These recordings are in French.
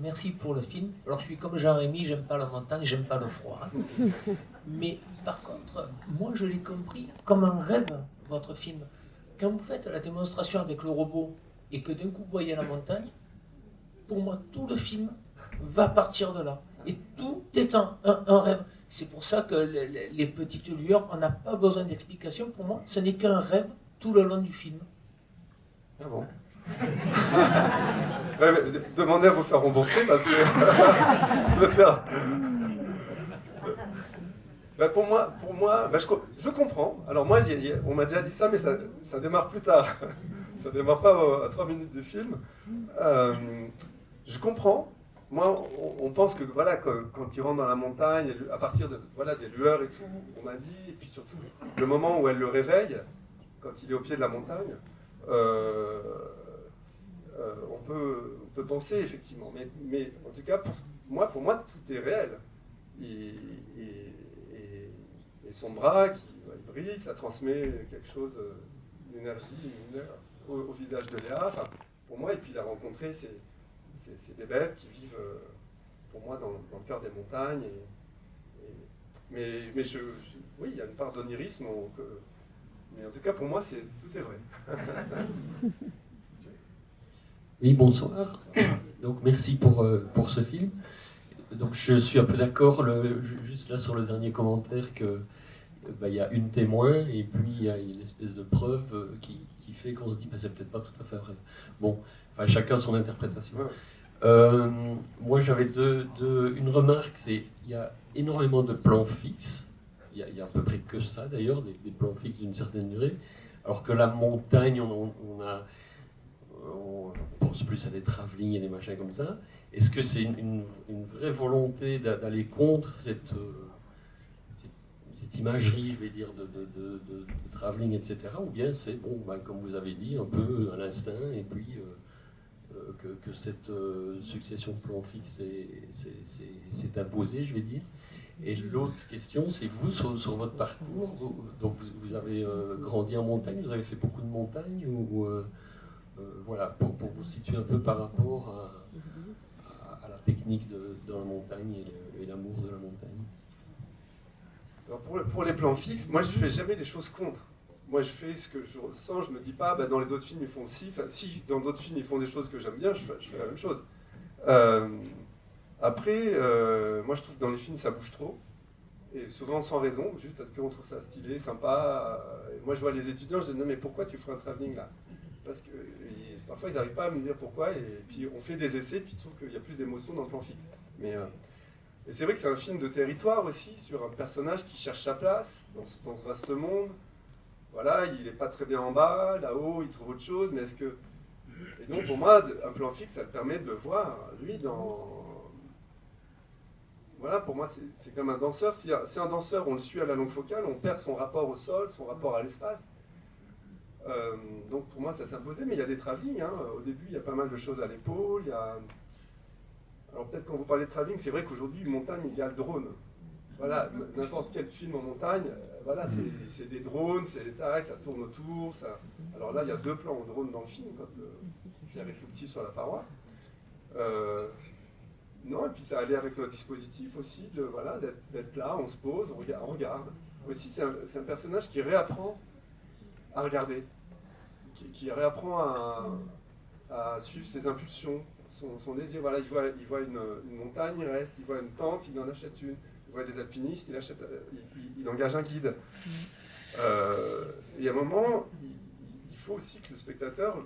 merci pour le film. Alors je suis comme Jean-Rémy, j'aime pas la montagne, j'aime pas le froid. Mais par contre, moi je l'ai compris comme un rêve, votre film. Quand vous faites la démonstration avec le robot et que d'un coup vous voyez la montagne, pour moi tout le film va partir de là. Et tout est un rêve. C'est pour ça que les petites lueurs, on n'a pas besoin d'explication. Pour moi, ce n'est qu'un rêve tout le long du film. Ah bon? Ouais, demandez à vous faire rembourser parce que de faire. Bah pour moi bah je comprends. Alors moi, on m'a déjà dit ça, mais ça démarre plus tard. Ça démarre pas à 3 minutes du film. Je comprends. Moi, on pense que voilà, quand il rentre dans la montagne, à partir de voilà des lueurs et tout, on m'a dit, et puis surtout le moment où elle le réveille, quand il est au pied de la montagne. On peut penser effectivement, mais en tout cas, pour moi, tout est réel. Et, et son bras qui brille, ça transmet quelque chose, une énergie, une lumière au visage de Léa. Enfin, pour moi, et puis il a rencontré ces bébêtes qui vivent, pour moi, dans le cœur des montagnes. Mais oui, il y a une part d'onirisme, mais en tout cas, pour moi, tout est vrai. Oui, bonsoir. Donc merci pour ce film. Donc je suis un peu d'accord, juste là sur le dernier commentaire, que il y a une témoin et puis il y a une espèce de preuve qui fait qu'on se dit c'est peut-être pas tout à fait vrai. Bon, enfin chacun son interprétation. Moi j'avais une remarque, c'est il y a énormément de plans fixes. Il y a à peu près que ça d'ailleurs, des plans fixes d'une certaine durée, alors que la montagne on pense plus à des travelling et des machins comme ça. Est-ce que c'est une vraie volonté d'aller contre cette imagerie, je vais dire, de travelling, etc. Ou bien c'est, bon, comme vous avez dit, un peu à l'instinct, et puis que cette succession de plans fixes s'est imposée, je vais dire. Et l'autre question, c'est vous, sur votre parcours, donc vous avez grandi en montagne, vous avez fait beaucoup de montagnes, ou voilà, pour vous situer un peu par rapport à la technique de la montagne et l'amour de la montagne. Alors pour les plans fixes, moi je fais jamais les choses contre. Moi je fais ce que je ressens, je me dis pas dans les autres films ils font ci, enfin, si dans d'autres films ils font des choses que j'aime bien, je fais la même chose. Après, moi je trouve que dans les films ça bouge trop, et souvent sans raison, juste parce qu'on trouve ça stylé, sympa. Moi je vois les étudiants, je dis non mais pourquoi tu ferais un travelling là? Parce que parfois ils n'arrivent pas à me dire pourquoi, et puis on fait des essais, puis ils trouvent qu'il y a plus d'émotion dans le plan fixe. Et c'est vrai que c'est un film de territoire aussi, sur un personnage qui cherche sa place dans ce vaste monde. Voilà, il n'est pas très bien en bas, là-haut, il trouve autre chose, mais est-ce que... Et donc pour moi, un plan fixe, ça le permet de le voir, lui, dans... Voilà, pour moi, c'est comme un danseur. Si un danseur, on le suit à la longue focale, on perd son rapport au sol, son rapport à l'espace. Donc pour moi, ça s'imposait, mais il y a des travelling. Hein. Au début, il y a pas mal de choses à l'épaule, il y a... Alors peut-être quand vous parlez de travelling, c'est vrai qu'aujourd'hui, montagne, il y a le drone. Voilà, n'importe quel film en montagne, voilà, c'est des drones, c'est des tags, ça tourne autour. Ça... Alors là, il y a 2 plans en drone dans le film, puis avec le petit sur la paroi. Non, et puis ça allait avec notre dispositif aussi, voilà, d'être là, on se pose, on regarde. Aussi, c'est un personnage qui réapprend à regarder, qui réapprend à suivre ses impulsions. Son désir, voilà, il voit une montagne, il reste, il voit une tente, il en achète une, il voit des alpinistes, il engage un guide. Et à un moment, il faut aussi que le spectateur,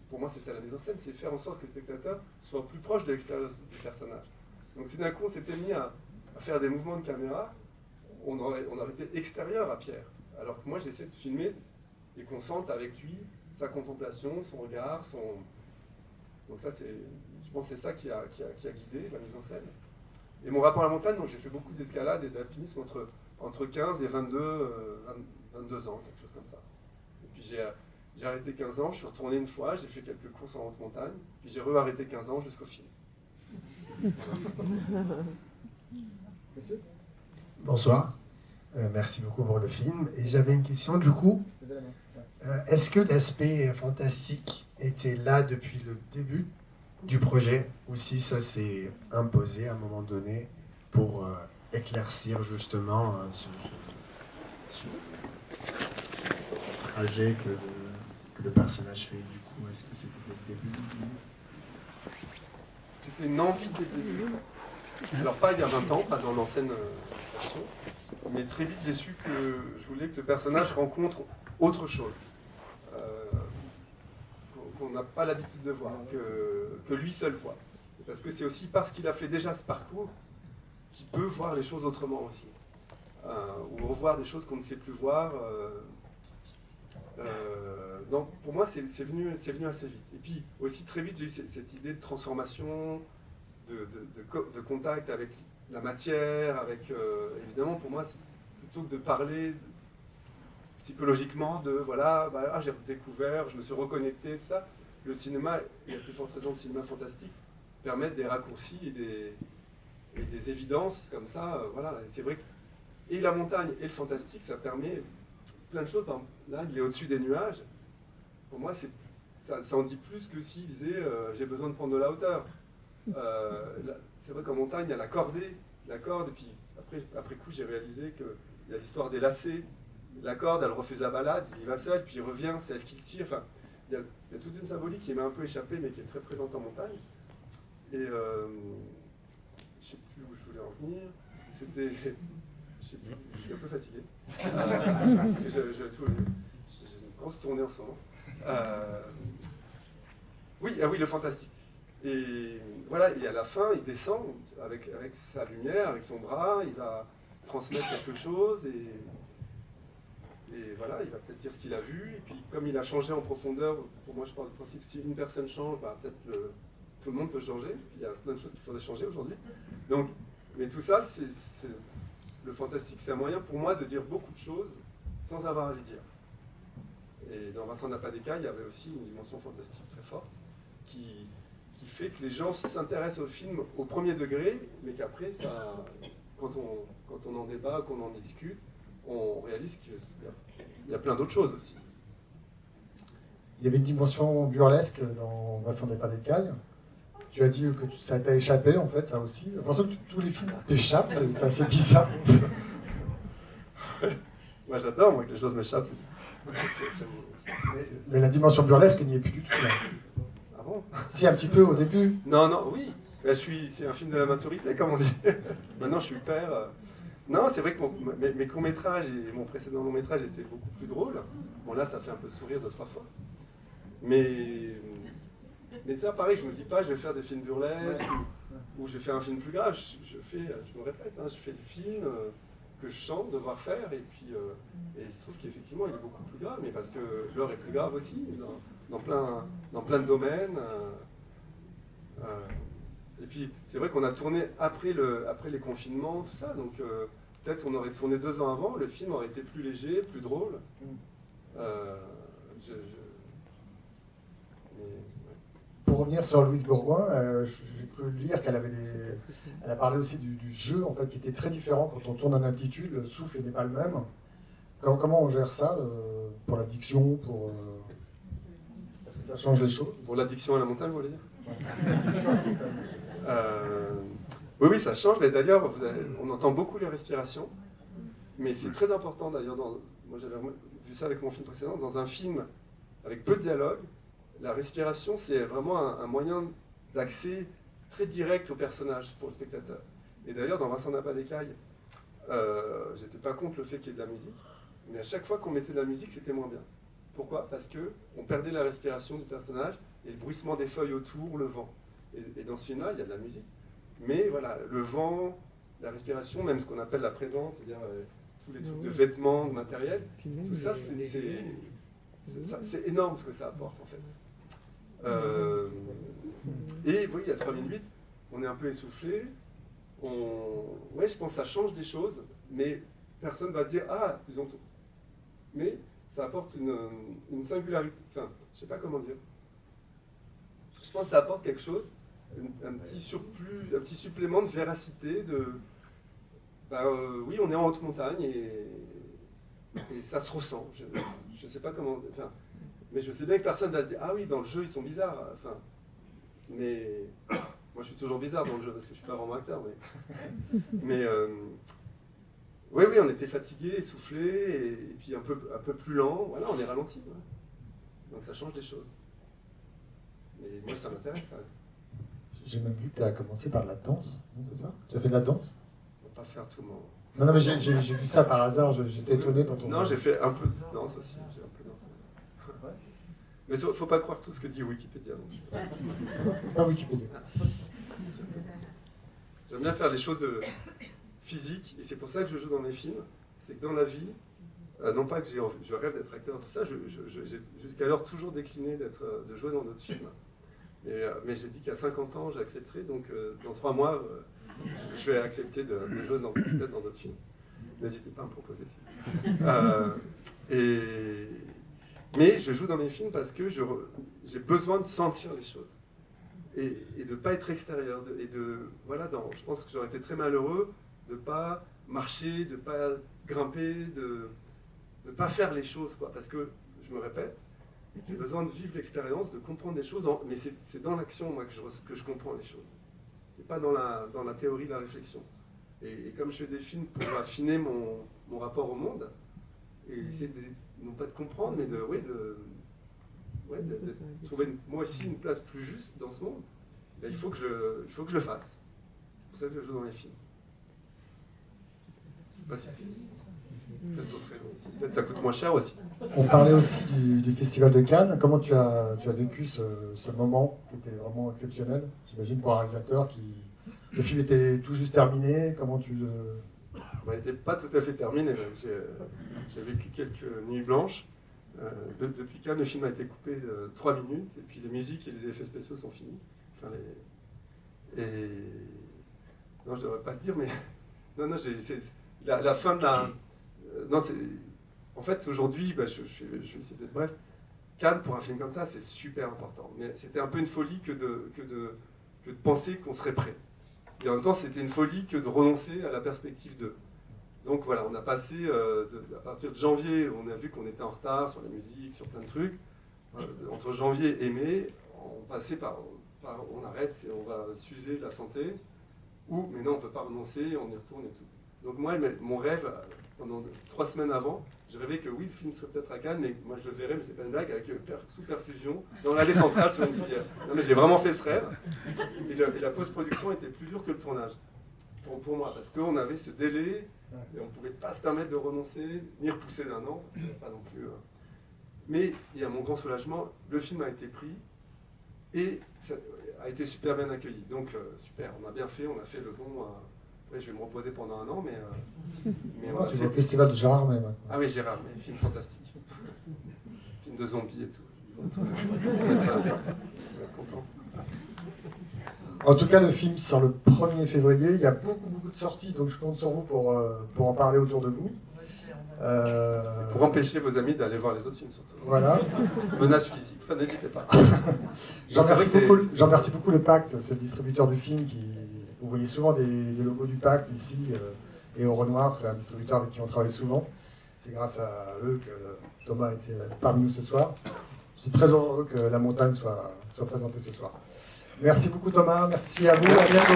pour moi c'est ça la mise en scène, c'est faire en sorte que le spectateur soit plus proche de l'expérience du personnage. Donc si d'un coup on s'était mis à faire des mouvements de caméra, on aurait été extérieur à Pierre. Alors que moi j'essaie de filmer et qu'on sente avec lui sa contemplation, son regard, Donc ça, je pense que c'est ça qui a guidé la mise en scène. Et mon rapport à la montagne, donc j'ai fait beaucoup d'escalade et d'alpinisme entre 15 et 22 ans, quelque chose comme ça. Et puis j'ai arrêté 15 ans, je suis retourné une fois, j'ai fait quelques courses en haute montagne, puis j'ai re-arrêté 15 ans jusqu'au film. Monsieur ? Bonsoir, merci beaucoup pour le film. Et j'avais une question du coup. Est-ce que l'aspect fantastique était là depuis le début du projet, ou si ça s'est imposé à un moment donné pour éclaircir justement ce trajet que le personnage fait. Du coup, est-ce que c'était dès le début? C'était une envie dès le début. Alors pas il y a 20 ans, pas dans l'ancienne version, mais très vite j'ai su que je voulais que le personnage rencontre autre chose, qu'on n'a pas l'habitude de voir, que lui seul voit. Parce que c'est aussi parce qu'il a fait déjà ce parcours qu'il peut voir les choses autrement aussi, ou revoir des choses qu'on ne sait plus voir. Donc pour moi c'est venu assez vite. Et puis aussi très vite j'ai eu cette idée de transformation, de contact avec la matière, avec évidemment pour moi plutôt que de parler psychologiquement de voilà, bah, j'ai redécouvert, je me suis reconnecté, tout ça, le cinéma et la plus forte raison de cinéma fantastique permettent des raccourcis et des évidences comme ça, voilà, c'est vrai que et la montagne et le fantastique ça permet plein de choses. Là il est au-dessus des nuages, pour moi ça en dit plus que s'il disait j'ai besoin de prendre de la hauteur. C'est vrai qu'en montagne, il y a la cordée, la corde, et puis après coup, j'ai réalisé qu'il y a l'histoire des lacets. La corde, elle refuse la balade, il y va seul, puis il revient, c'est elle qui le tire. Enfin, il y a toute une symbolique qui m'est un peu échappée, mais qui est très présente en montagne. Et je ne sais plus où je voulais en venir. C'était... Je sais plus, je suis un peu fatigué. Parce que j'ai une grosse tournée en ce moment. Oui, le fantastique. Et voilà, et à la fin, il descend avec sa lumière, avec son bras, il va transmettre quelque chose, et voilà, il va peut-être dire ce qu'il a vu, et puis comme il a changé en profondeur, pour moi je pars du principe, si une personne change, bah, peut-être tout le monde peut changer, puis il y a plein de choses qu'il faudrait changer aujourd'hui. Donc, mais tout ça, le fantastique, c'est un moyen pour moi de dire beaucoup de choses sans avoir à les dire. Et dans Vincent n'a pas des cas, il y avait aussi une dimension fantastique très forte, qui fait que les gens s'intéressent au film au premier degré, mais qu'après, quand on en débat, qu'on en discute, on réalise qu'il y a plein d'autres choses aussi. Il y avait une dimension burlesque dans Vincent n'est pas d'écaille. Tu as dit que ça t'a échappé, en fait, ça aussi. J'ai l'impression que tous les films t'échappent, c'est assez bizarre. Moi j'adore, moi, que les choses m'échappent. Mais la dimension burlesque n'y est plus du tout, là. Ah bon? Si, un petit peu au début. Non, oui. C'est un film de la maturité, comme on dit. Maintenant, je suis père. Non, c'est vrai que mes courts-métrages et mon précédent long-métrage étaient beaucoup plus drôles. Bon, là, ça fait un peu sourire 2-3 fois. Mais ça, pareil, je me dis pas, je vais faire des films burlesques ou je vais faire un film plus grave. Je me répète, hein, je fais le film que je chante devoir faire, et puis et il se trouve qu'effectivement, il est beaucoup plus grave, mais parce que l'heure est plus grave aussi, dans plein de domaines. Et puis, c'est vrai qu'on a tourné après les confinements, tout ça, donc peut-être on aurait tourné 2 ans avant, le film aurait été plus léger, plus drôle. Mais, ouais. Pour revenir sur Louise Bourgoin, j'ai cru lire qu'elle elle a parlé aussi du jeu, en fait, qui était très différent quand on tourne un intitule, le souffle n'est pas le même. Comment on gère ça pour la diction, Est-ce que ça change les choses? Pour l'addiction à la montagne, vous voulez dire? Oui, ça change. Mais d'ailleurs, on entend beaucoup les respirations. Mais c'est très important d'ailleurs. Moi, j'avais vu ça avec mon film précédent. Dans un film avec peu de dialogue, la respiration, c'est vraiment un moyen d'accès très direct au personnage pour le spectateur. Et d'ailleurs, dans Vincent n'a pas d'écaille, j'étais pas contre le fait qu'il y ait de la musique. Mais à chaque fois qu'on mettait de la musique, c'était moins bien. Pourquoi? Parce qu'on perdait la respiration du personnage et le bruissement des feuilles autour, le vent. Et dans ce film-là, il y a de la musique. Mais voilà, le vent, la respiration, même ce qu'on appelle la présence, c'est-à-dire tous les trucs de vêtements, de matériel, tout ça, c'est énorme ce que ça apporte en fait. Et oui, à 3008, on est un peu essoufflé. Ouais, je pense que ça change des choses, mais personne ne va se dire « Ah, ils ont tout ». Mais ça apporte une singularité, enfin, je ne sais pas comment dire. Je pense que ça apporte quelque chose, un petit surplus, un petit supplément de véracité, oui, on est en haute montagne et ça se ressent. Je ne sais pas comment, enfin, mais je sais bien que personne ne va se dire « Ah oui, dans le jeu, ils sont bizarres ». Enfin, Mais moi, je suis toujours bizarre dans le jeu parce que je suis pas vraiment acteur. Mais oui, on était fatigué, essoufflé, et puis un peu plus lent. Voilà, on est ralenti. Ouais. Donc ça change des choses. Mais moi, ça m'intéresse. Ça. J'ai même vu que tu as commencé par de la danse, c'est ça? Tu as fait de la danse? On va pas faire tout le monde. Non, mais j'ai vu ça par hasard, j'étais étonné dans ton... Non, j'ai fait un peu de danse aussi. J'ai un peu dansé. Ouais. Mais il ne faut pas croire tout ce que dit Wikipédia. C'est pas Wikipédia. J'aime bien faire les choses physiques, et c'est pour ça que je joue dans mes films. C'est que dans la vie, non pas que je rêve d'être acteur, tout ça, j'ai jusqu'alors toujours décliné de jouer dans d'autres films. Mais j'ai dit qu'à 50 ans, j'accepterai, donc dans 3 mois, je vais accepter de jouer peut-être dans d'autres films. N'hésitez pas à me proposer ça. Mais je joue dans mes films parce que j'ai besoin de sentir les choses. Et de ne pas être extérieur. Voilà, je pense que j'aurais été très malheureux de ne pas marcher, de ne pas grimper, de ne pas faire les choses. Quoi, parce que, je me répète, j'ai besoin de vivre l'expérience, de comprendre des choses, mais c'est dans l'action, moi, que je comprends les choses. C'est pas dans la théorie, la réflexion. Et comme je fais des films pour affiner mon rapport au monde, et essayer non pas de comprendre, mais de trouver moi aussi une place plus juste dans ce monde, ben, il faut que je le fasse. C'est pour ça que je joue dans les films. Je sais pas si c'est peut-être d'autres raisons. Peut-être ça coûte moins cher aussi. On parlait aussi du Festival de Cannes. Comment tu as vécu ce moment qui était vraiment exceptionnel? J'imagine pour un réalisateur le film était tout juste terminé. Comment tu le... Il n'était pas tout à fait terminé même. J'ai vécu quelques nuits blanches. Depuis Cannes, le film a été coupé de 3 minutes, et puis les musiques et les effets spéciaux sont finis. Enfin, non, je ne devrais pas le dire, mais non, la fin de la... non, en fait, aujourd'hui, je vais essayer d'être bref. Cannes, pour un film comme ça, c'est super important. Mais c'était un peu une folie que de penser qu'on serait prêt. Et en même temps, c'était une folie que de renoncer à la perspective d'eux. Donc voilà, on a passé, à partir de janvier, on a vu qu'on était en retard sur la musique, sur plein de trucs. Entre janvier et mai, on passait on arrête, on va s'user de la santé, ou mais non, on ne peut pas renoncer, on y retourne et tout. Donc moi, mon rêve, pendant 3 semaines avant, je rêvais que oui, le film serait peut-être à Cannes, mais moi je le verrais, mais c'est pas une blague, avec sous perfusion, dans l'allée centrale sur une civière. Non mais j'ai vraiment fait ce rêve, et la post-production était plus dure que le tournage, pour moi, parce qu'on avait ce délai, et on ne pouvait pas se permettre de renoncer, ni repousser d'1 an, parce qu'il n'y avait pas non plus... Mais, il y a mon grand soulagement, le film a été pris, et ça a été super bien accueilli. Donc, super, on a bien fait, on a fait le bon... Après, je vais me reposer pendant 1 an, mais tu vas au festival de Gérard May maintenant. Ah oui, Gérard May, film fantastique. Film de zombies et tout. Content. En tout cas, le film sort le 1er février. Il y a beaucoup de sorties, donc je compte sur vous pour en parler autour de vous. Pour empêcher vos amis d'aller voir les autres films, surtout. Voilà. Menaces physiques, enfin, n'hésitez pas. J'en remercie beaucoup le Pacte, c'est le distributeur du film qui... Vous voyez souvent des logos du Pacte ici, et au Renoir, c'est un distributeur avec qui on travaille souvent. C'est grâce à eux que Thomas était parmi nous ce soir. Je suis très heureux que La Montagne soit présentée ce soir. Merci beaucoup Thomas, merci à vous, à bientôt.